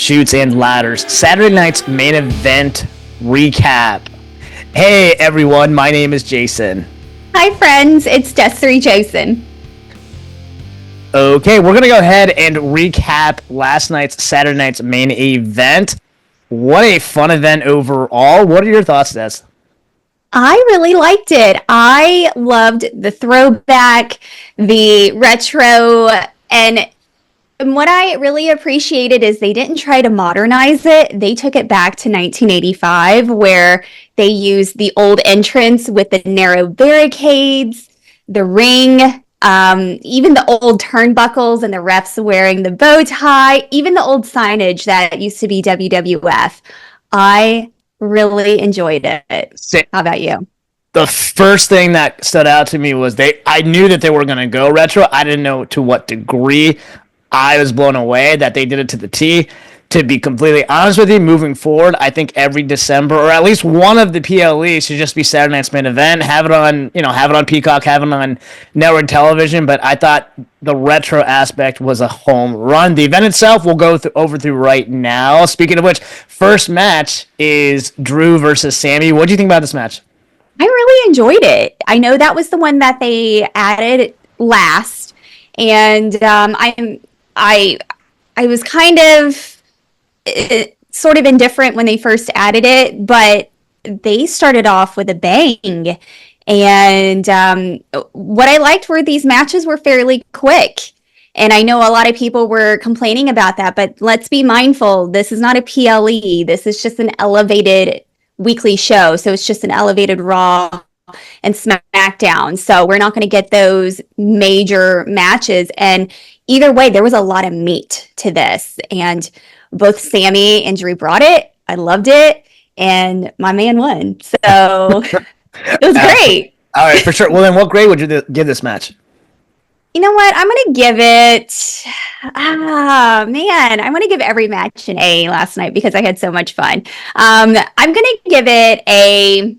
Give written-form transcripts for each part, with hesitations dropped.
Chutes and Ladders, Saturday night's main event recap. Hey everyone, my name is Jason. Hi friends, it's Desiree Jason. Okay, we're going to go ahead and recap last night's Saturday night's main event. What a fun event overall. What are your thoughts, Des? I really liked it. I loved the throwback, the retro, and what I really appreciated is they didn't try to modernize it. They took it back to 1985, where they used the old entrance with the narrow barricades, the ring, even the old turnbuckles and the refs wearing the bow tie, even the old signage that used to be WWF. I really enjoyed it. How about you? The first thing that stood out to me was I knew that they were going to go retro. I didn't know to what degree. I was blown away that they did it to the T. To be completely honest with you, moving forward, I think every December, or at least one of the PLEs, should just be Saturday night's main event. Have it on, have it on Peacock, have it on network television. But I thought the retro aspect was a home run. The event itself, we'll go through right now. Speaking of which, first match is Drew versus Sammy. What do you think about this match? I really enjoyed it. I know that was the one that they added last, and I was kind of sort of indifferent when they first added it, but they started off with a bang. And what I liked were these matches were fairly quick. And I know a lot of people were complaining about that, but let's be mindful. This is not a PLE. This is just an elevated weekly show. So it's just an elevated Raw and SmackDown. So we're not going to get those major matches. And either way, there was a lot of meat to this. And both Sammy and Drew brought it. I loved it. And my man won. So it was great. All right, for sure. Well, then what grade would you give this match? You know what? I'm going to give it... I'm going to give every match an A last night because I had so much fun. I'm going to give it an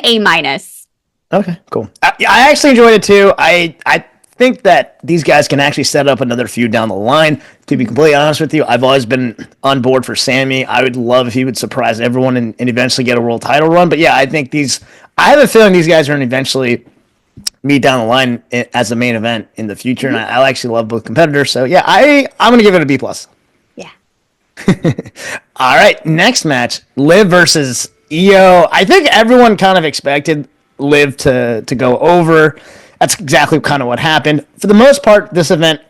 A minus. Okay, cool. I actually enjoyed it too. I think that these guys can actually set up another feud down the line. To be completely honest with you, I've always been on board for Sammy. I would love if he would surprise everyone and eventually get a world title run. But yeah, I have a feeling these guys are going to eventually meet down the line as the main event in the future. Mm-hmm. And I actually love both competitors. So yeah, I'm going to give it a B+. Yeah. All right, next match, Liv versus Io. I think everyone kind of expected Liv to go over. That's exactly kind of what happened. For the most part, this event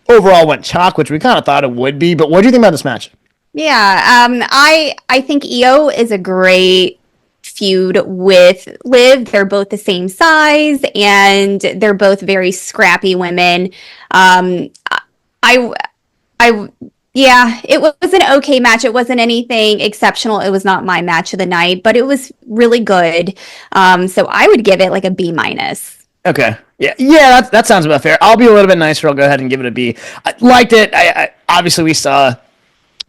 overall went chalk, which we kind of thought it would be. But what do you think about this match? Yeah, I think Io is a great feud with Liv. They're both the same size, and they're both very scrappy women. It was an okay match. It wasn't anything exceptional. It was not my match of the night, but it was really good. So I would give it like a B-. Okay. Yeah, that sounds about fair. I'll be a little bit nicer. I'll go ahead and give it a B. I liked it. I obviously we saw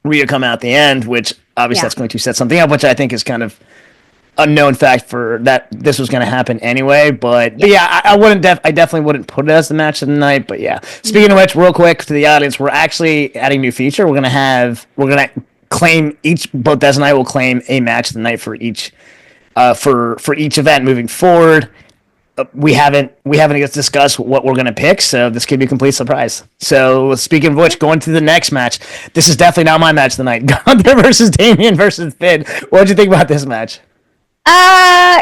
Rhea come out at the end, which obviously that's going to set something up, which I think is kind of a known fact for that this was going to happen anyway. But yeah, I definitely wouldn't put it as the match of the night. But yeah, speaking of which, real quick to the audience, we're actually adding a new feature. We're gonna claim both Des and I will claim a match of the night for each for each event moving forward. We haven't discussed what we're going to pick, so this could be a complete surprise. So, speaking of which, going to the next match, this is definitely not my match of the night. Gunther versus Damian versus Finn. What did you think about this match?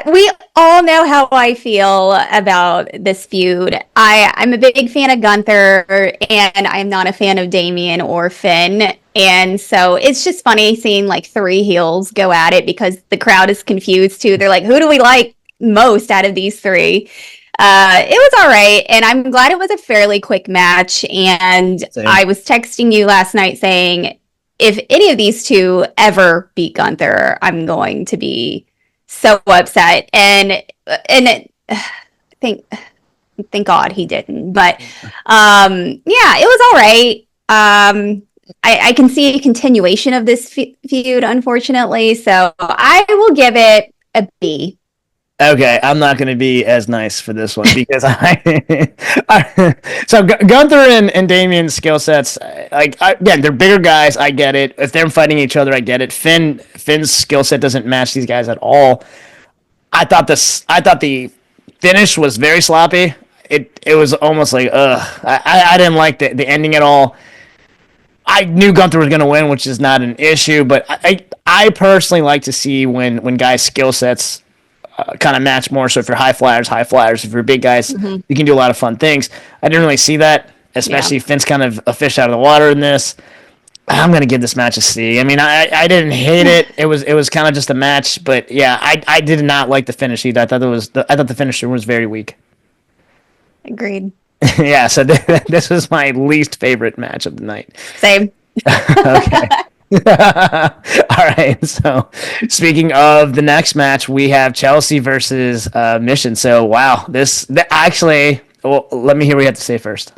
We all know how I feel about this feud. I'm a big fan of Gunther, and I'm not a fan of Damian or Finn. And so it's just funny seeing like three heels go at it because the crowd is confused too. They're like, who do we like most out of these three? It was all right, and I'm glad it was a fairly quick match. And same. I was texting you last night saying if any of these two ever beat Gunther, I'm going to be so upset. And thank God he didn't. But it was all right. I can see a continuation of this feud, unfortunately. So I will give it a B. Okay, I'm not going to be as nice for this one because so Gunther and Damien's skill sets, again, they're bigger guys. I get it. If they're fighting each other, I get it. Finn's skill set doesn't match these guys at all. I thought the finish was very sloppy. It was almost like I didn't like the ending at all. I knew Gunther was going to win, which is not an issue, but I personally like to see when guys' skill sets kind of match more. So if you're high flyers, high flyers. If you're big guys, you can do a lot of fun things. I didn't really see that, especially Finn's kind of a fish out of the water in this. I'm gonna give this match a C. I mean, I didn't hate it. It was kind of just a match, but yeah, I did not like the finish either. I thought the finisher was very weak. Agreed. Yeah, so this was my least favorite match of the night. Same. Okay. All right. So, speaking of the next match, we have Chelsea versus Mission. So, wow, actually, well, let me hear what you have to say first.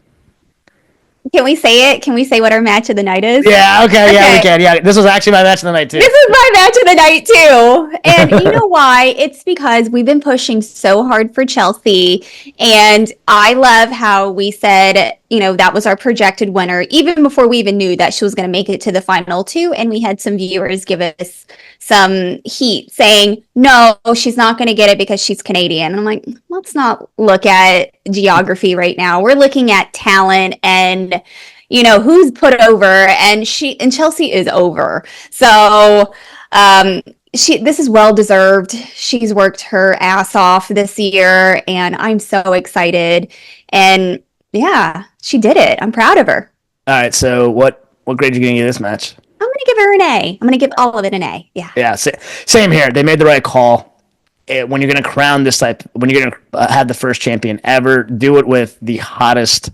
Can we say it? Can we say what our match of the night is? Yeah, okay, yeah, we can. Yeah, this was actually my match of the night too. This is my match of the night too. And you know why? It's because we've been pushing so hard for Chelsea. And I love how we said, that was our projected winner, even before we even knew that she was going to make it to the final two. And we had some viewers give us some heat saying, no, she's not going to get it because she's Canadian. And I'm like, let's not look at geography right now. We're looking at talent and who's put over, and Chelsea is over. So this is well deserved. She's worked her ass off this year, and I'm so excited. And yeah, she did it. I'm proud of her. All right. So what grade are you gonna give this match? I'm gonna give her an A. I'm gonna give all of it an A. Yeah. Yeah. Same here. They made the right call. When you're gonna crown this when you're gonna have the first champion ever, do it with the hottest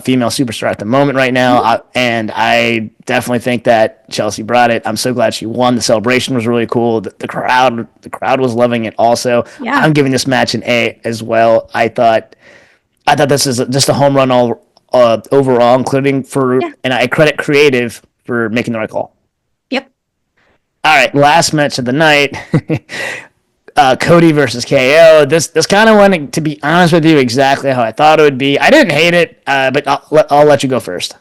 female superstar at the moment right now. And I definitely think that Chelsea brought it. I'm so glad she won. The celebration was really cool. The crowd was loving it also. Yeah. I'm giving this match an A as well. I thought this is just a home run overall, including and I credit Creative for making the right call. Yep. All right, last match of the night. Cody versus KO. This kind of went, to be honest with you, exactly how I thought it would be. I didn't hate it, but I'll let you go first.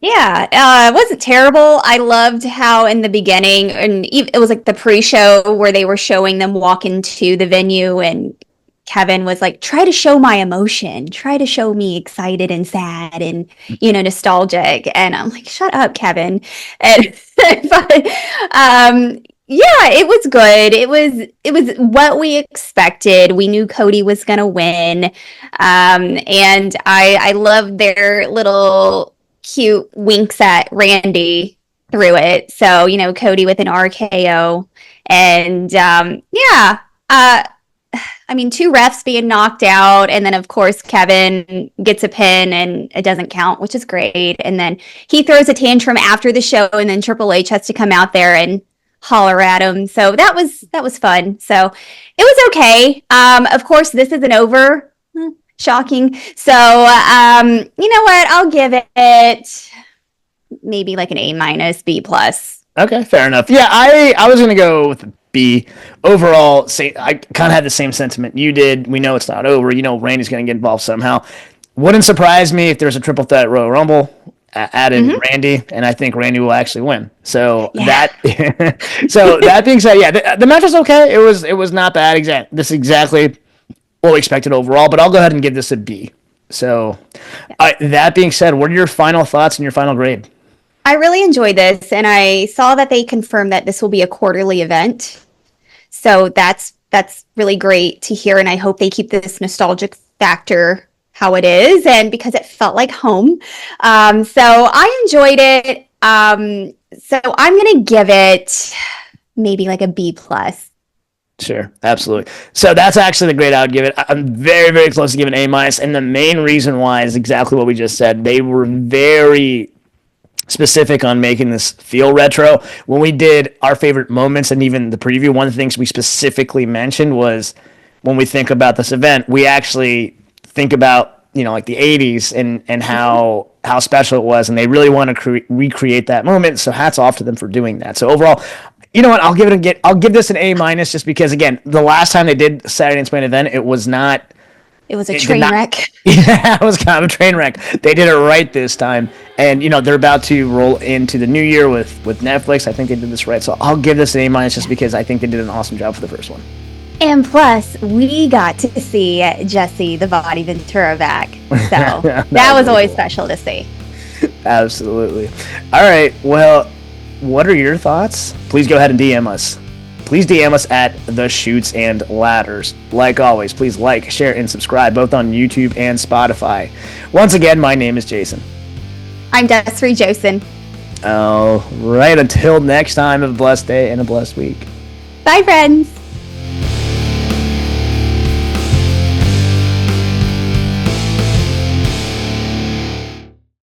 Yeah, it wasn't terrible. I loved how in the beginning, and it was like the pre-show where they were showing them walk into the venue, and Kevin was like, try to show my emotion, try to show me excited and sad and, nostalgic. And I'm like, shut up, Kevin. And but yeah, it was good. It was what we expected. We knew Cody was gonna win. And I loved their little cute winks at Randy through it. So, Cody with an RKO. And I mean, 2 refs being knocked out, and then of course Kevin gets a pin and it doesn't count, which is great. And then he throws a tantrum after the show, and then Triple H has to come out there and holler at him. So that was fun. So it was okay. Of course, this isn't over. Shocking. So you know what? I'll give it maybe like an A-, B+. Okay, fair enough. Yeah, I was gonna go with B. Overall, I kind of had the same sentiment you did. We know it's not over. Randy's gonna get involved somehow. Wouldn't surprise me if there's a triple threat Royal Rumble. Added Randy, and I think Randy will actually win. So that being said, yeah, the match was okay. It was not bad. This is exactly what we expected overall. But I'll go ahead and give this a B. So that being said, what are your final thoughts and your final grade? I really enjoyed this, and I saw that they confirmed that this will be a quarterly event. So that's really great to hear, and I hope they keep this nostalgic factor how it is, and because it felt like home. So I enjoyed it. So I'm going to give it maybe like a B+. Sure, absolutely. So that's actually the grade I would give it. I'm very, very close to giving A-, and the main reason why is exactly what we just said. They were very specific on making this feel retro. When we did our favorite moments and even the preview, one of the things we specifically mentioned was when we think about this event, we actually think about like the 80s and how special it was, and they really want to recreate that moment. So hats off to them for doing that. So overall, You know what? I'll give this an A minus just because again, the last time they did Saturday Night's Main Event, it was not. It was a train wreck. Yeah, it was kind of a train wreck. They did it right this time, and they're about to roll into the new year with Netflix. I think they did this right, so I'll give this an A minus just because I think they did an awesome job for the first one. And plus, we got to see Jesse the Body Ventura back, so that was always special to see. Absolutely. All right. Well, what are your thoughts? Please go ahead and DM us. Please DM us at The Chutes and Ladders. Like always, please like, share, and subscribe both on YouTube and Spotify. Once again, my name is Jason. I'm Desiree Josen. All right. Until next time, have a blessed day and a blessed week. Bye, friends.